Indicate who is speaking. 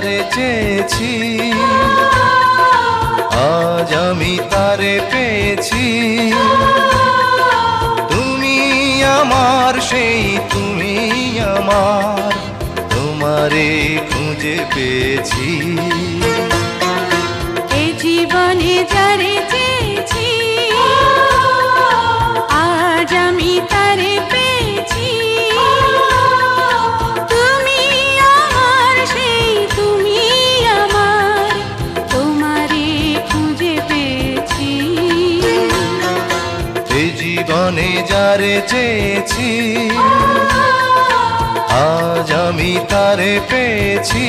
Speaker 1: যারে চেয়েছি আজ আমি তারে পেয়েছি। তুমি আমার সেই তুমি আমার, তোমারে খুঁজে পেয়েছি।
Speaker 2: এ জীবনে যারে চেয়েছি আজ আমি তারে পেয়েছি। তুমি আমার সেই তুমি আমার, তোমারে খুঁজে পেয়েছি।
Speaker 1: এ জীবনে যারে চেয়েছি আজ আমি তারে পেয়েছি।